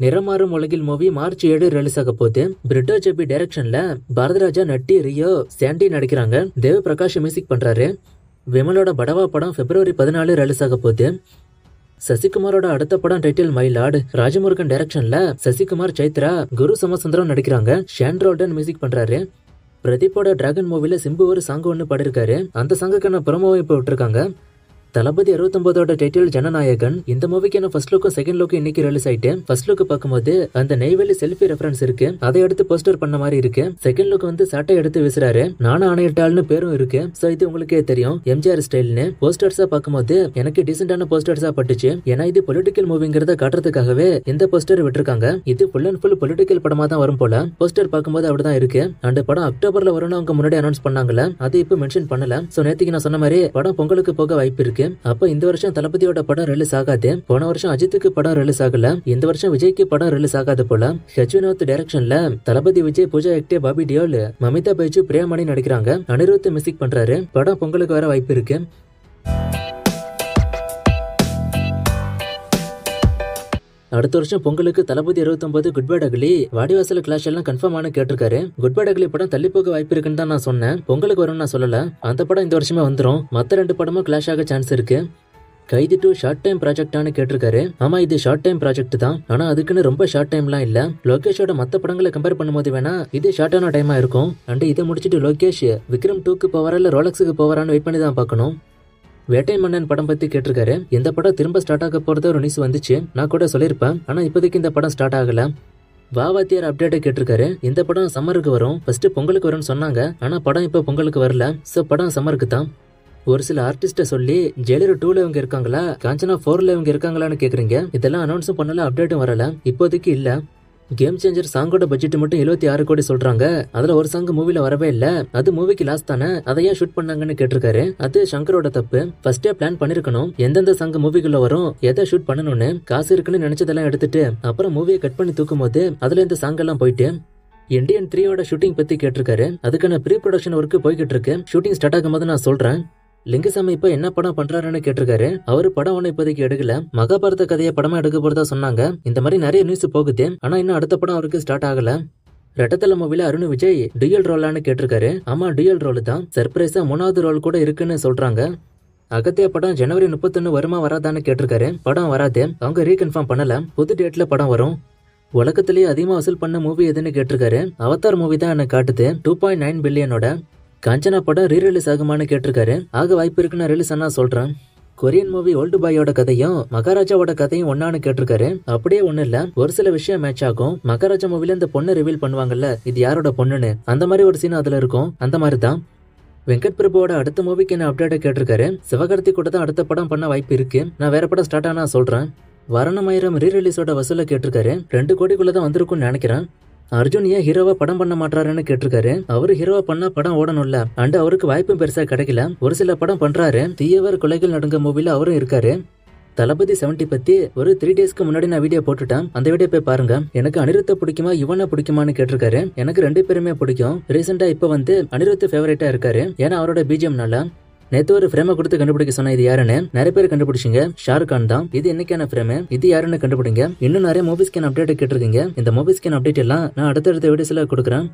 நிறமாறும் உலகில் movie March 7 release ஆக போகுது. பிரிட்டோ ஜெபி டைரக்ஷன்ல பாரதிராஜா, நட்டி, ரியோ, சாண்டி நடிக்கிறாங்க. தேவ பிரகாஷ் மியூசிக் பண்றாரு. விமலோட படவா படம் பிப்ரவரி 14 ரிலீஸ் ஆக போகுது. சசிகுமாரோட அடுத்த படம் டைட்டில் மை லார்ட். ராஜமுருகன் டைரக்ஷன்ல சசிகுமார், சைத்ரா, குரு சோமசுந்தரம் நடிக்கிறாங்க. ஷான் ரோல்டன் மியூசிக் பண்றாரு. பிரதீப்போட டிராகன் மூவில சிம்பு ஒரு சாங் ஒன்னு பாடிருக்காரு. அந்த சாங்குக்கான ப்ரோமோவை இப்ப விட்டுருக்காங்க. தளபதி 69ஓட டைட்டில் ஜனநாயகன். இந்த மூவிக்கான ஃபர்ஸ்ட் லுக்கும் செகண்ட் லுக்கும் இன்னைக்கு ரிலீஸ் ஆயிட்டு. ஃபர்ஸ்ட் லுக் பார்க்கும்போது அந்த நெய்வேலி செல்ஃபி ரெஃபரன்ஸ் இருக்கு, அதை எடுத்து போஸ்டர் பண்ண மாதிரி இருக்கு. செகண்ட் லுக் வந்து சட்டை எடுத்து வீசுறாரு. நானும் ஆணையிட்டாள்னு பேரும் இருக்கு. சோ இது உங்களுக்கே தெரியும் எம்ஜிஆர் ஸ்டைல்னு. போஸ்டர்ஸா பார்க்கும்போது எனக்கு டீசென்டான போஸ்டர்ஸா பட்டுச்சு. ஏன்னா இது பொலிட்டிக்கல் மூவிங்கிறத காட்டுறதுக்காகவே இந்த போஸ்டர் விட்டுருக்காங்க. இது ஃபுல் அண்ட் ஃபுல் பொலிட்டிக்கல் படமா தான் வரும் போல. போஸ்டர் பார்க்கும்போது அப்படிதான் இருக்கு. அந்த படம் அக்டோபர்ல வரும்னு அவங்க முன்னாடி அனௌன்ஸ் பண்ணாங்கல்ல, அது இப்ப மென்ஷன் பண்ணல. சோ நேத்துக்கு நான் சொன்ன மாதிரி படம் பொங்கலுக்கு போக வாய்ப்பு இருக்கு. அப்ப இந்த வருஷம் தளபதியோட படம் ரிலீஸ் ஆகாது. போன வருஷம் அஜித்துக்கு படம் ரிலீஸ் ஆகல. இந்த வருஷம் விஜய்க்கு படம் ரிலீஸ் ஆகாது போல. ஹெச் வினோத் டைரக்ஷன்ல தளபதி விஜய், பூஜா ஹெக்டே, பாபி டியோல், மமிதா பைஜு, பிரியாமணி நடிக்கிறாங்க. அனிருத் மியூசிக் பண்றாரு. படம் பொங்கலுக்கு வர வாய்ப்பு இருக்கு. அடுத்த வருஷம் பொங்கலுக்கு தளபதி 69 குட் பை அக்லி, வாடிவாசல் கிளாஷ் எல்லாம் கன்ஃபார்ம் ஆன கேட்டிருக்காரு. குட் பை அக்லி படம் தள்ளி போக வாய்ப்பு இருக்குன்னு தான் நான் சொன்னேன். பொங்கலுக்கு வரும்னு நான் சொல்லல. அந்த படம் இந்த வருஷமே வந்துரும். மத்த 2 படமும் கிளாஷ் ஆக சான்ஸ் இருக்கு. கைதி 2 ஷார்ட் டைம் ப்ராஜெக்டானு கேட்டிருக்காரு. ஆமா, இது ஷார்ட் டைம் ப்ராஜெக்ட் தான். ஆனா அதுக்குன்னு ரொம்ப ஷார்ட் டைம்லாம் இல்ல. லோகேஷோட மத்த படங்களை கம்பேர் பண்ணும்போது வேணா இது ஷார்ட்டான டைமா இருக்கும். அண்ட் இதை முடிச்சுட்டு லோகேஷ் விக்ரம் 2க்கு போவாரா இல்ல ரோலக்ஸுக்கு போவாரான்னு வெயிட் பண்ணி தான் பார்க்கணும். வேட்டை மன்னன் படம் பத்தி கேட்டிருக்காரு. இந்த படம் திரும்ப ஸ்டார்ட் ஆக போறது ஒரு நியூஸ் வந்துச்சு. நான் கூட சொல்லியிருப்பேன். ஆனா இப்போதைக்கு இந்த படம் ஸ்டார்ட் ஆகல. வாத்தியார் அப்டேட்டை கேட்டிருக்காரு. இந்த படம் சம்மருக்கு வரும். ஃபர்ஸ்ட் பொங்கலுக்கு வரும்னு சொன்னாங்க. ஆனா படம் இப்ப பொங்கலுக்கு வரல. சோ படம் சம்மருக்கு தான். ஒரு சில ஆர்டிஸ்ட சொல்லி ஜெயிலர் 2ல இவங்க இருக்காங்களா, காஞ்சனா 4ல இவங்க இருக்காங்களான்னு கேக்குறீங்க. இதெல்லாம் அனௌன்ஸும் பண்ணல, அப்டேட்டும் வரல. இப்போதைக்கு இல்ல. கேம் சேஞ்சர் சாங்கோட பட்ஜெட் மட்டும் 76 கோடி சொல்றாங்க. அதுல ஒரு சாங் மூவில வரவே இல்ல. அது மூவிக்கு லாஸ் தானே, அதை ஏன் ஷூட் பண்ணாங்கன்னு கேட்டிருக்காரு. அது சங்கரோட தப்பு. ஃபர்ஸ்டே பிளான் பண்ணிருக்கணும். எந்தெந்த சாங் மூவிக்குள்ள வரும், எதை ஷூட் பண்ணணும்னு. காசு இருக்குன்னு நினைச்சதெல்லாம் எடுத்துட்டு அப்புறம் மூவியை கட் பண்ணி தூக்கும் போது அதுல இந்த சாங் எல்லாம் போயிட்டு. இந்தியன் 3யோட ஷூட்டிங் பத்தி கேட்டிருக்காரு. அதுக்கான ப்ரீ ப்ரொடக்ஷன் ஒர்க் போய்கிட்டு இருக்கு. ஷூட்டிங் ஸ்டார்ட் ஆகும் போது நான் சொல்றேன். லிங்குசாமி இப்ப என்ன படம் பண்றாருன்னு கேட்டிருக்காரு. அவரு படம் ஒண்ணு இப்போதைக்கு எடுக்கல. மகாபாரத கதையை படமா எடுக்க போறதா சொன்னாங்க. இந்த மாதிரி நிறைய நியூஸ் போகுது. ஆனா இன்னும் அடுத்த படம் அவருக்கு ஸ்டார்ட் ஆகல. ரெட்டத்தல மூவில அருண் விஜய் டுயல் ரோலான்னு கேட்டிருக்காரு. ஆமா, டுயல் ரோல் தான். சர்ப்ரைஸா 3வது ரோல் கூட இருக்குன்னு சொல்றாங்க. அகத்திய படம் ஜனவரி 31 வருமா வராதான்னு கேட்டிருக்காரு. படம் வராது, அவங்க ரீகன்ஃபார்ம் பண்ணல. புது டேட்ல படம் வரும். உலகத்திலேயே அதிகமா வசூல் பண்ண மூவி எதுன்னு கேட்டிருக்காரு. அவதார் மூவி தான் எனக்கு காட்டுது 2.9 பில்லியனோட. காஞ்சனா படம் ரீரிலீஸ் ஆகுமான்னு கேட்டிருக்காரு. ஆக வாய்ப்பு இருக்குன்னு ரிலீஸ் ஆனா சொல்றேன். கொரியன் மூவி ஓல்டு பாயோட கதையும் மகாராஜாவோட கதையும் ஒன்னான்னு கேட்டிருக்காரு. அப்படியே ஒண்ணு இல்ல, ஒரு சில விஷயம் மேட்ச் ஆகும். மகாராஜா மூவில இந்த பொண்ணு ரிவீல் பண்ணுவாங்கல்ல, இது யாரோட பொண்ணுன்னு, அந்த மாதிரி ஒரு சீன் அதுல இருக்கும். அந்த மாதிரி தான். வெங்கட் பிரபுவோட அடுத்த மூவிக்கு என்ன அப்டேட் கேட்டிருக்காரு. சிவகார்த்தி கூட தான் அடுத்த படம் பண்ண வாய்ப்பு இருக்கு. நான் வேற படம் ஸ்டார்ட் ஆனா சொல்றேன். வரணமாயிரம் ரீரிலீஸோட வசூல கேட்டிருக்காரு. 2 கோடிக்குள்ளதான் வந்திருக்கும்னு நினைக்கிறேன். அர்ஜுன் ஏன் ஹீரோவா படம் பண்ண மாட்டாருன்னு கேட்டிருக்காரு. அவரு ஹீரோவா பண்ணா படம் ஓடணும்ல. அண்ட் அவருக்கு வாய்ப்பும் பெருசா கிடைக்கல. ஒரு சில படம் பண்றாரு. தீயவர் கொலைகள் நடுங்க மூவில அவரும் இருக்காரு. தளபதி 70 பத்தி ஒரு 3 டேஸ்க்கு முன்னாடி நான் வீடியோ போட்டுட்டேன். அந்த வீடியோ போய் பாருங்க. எனக்கு அனிருத்த பிடிக்குமா யுவனை பிடிக்குமான்னு கேட்டிருக்காரு. எனக்கு 2 பேருமே பிடிக்கும். ரீசெண்டா இப்ப வந்து அனிருத் ஃபேவரேட்டா இருக்காரு. ஏன்னா அவரோட பிஜிஎம்னால. நேத்து ஒரு ஃப்ரேமை கொடுத்து கண்டுபிடிக்க சொன்ன இது யாருன்னு நிறைய பேர் கண்டுபிடிச்சிங்க. ஷாருக் கான் தான். இது என்னைக்கான ஃப்ரேம், இது யாருன்னு கண்டுபிடிங்க. இன்னும் நிறைய மூவிஸ்க்கான அப்டேட் கேட்டிருக்கீங்க. இந்த மூவிஸ்க்கான அப்டேட் எல்லாம் நான் அடுத்தடுத்த வீடியோஸ்ல கொடுக்குறேன்.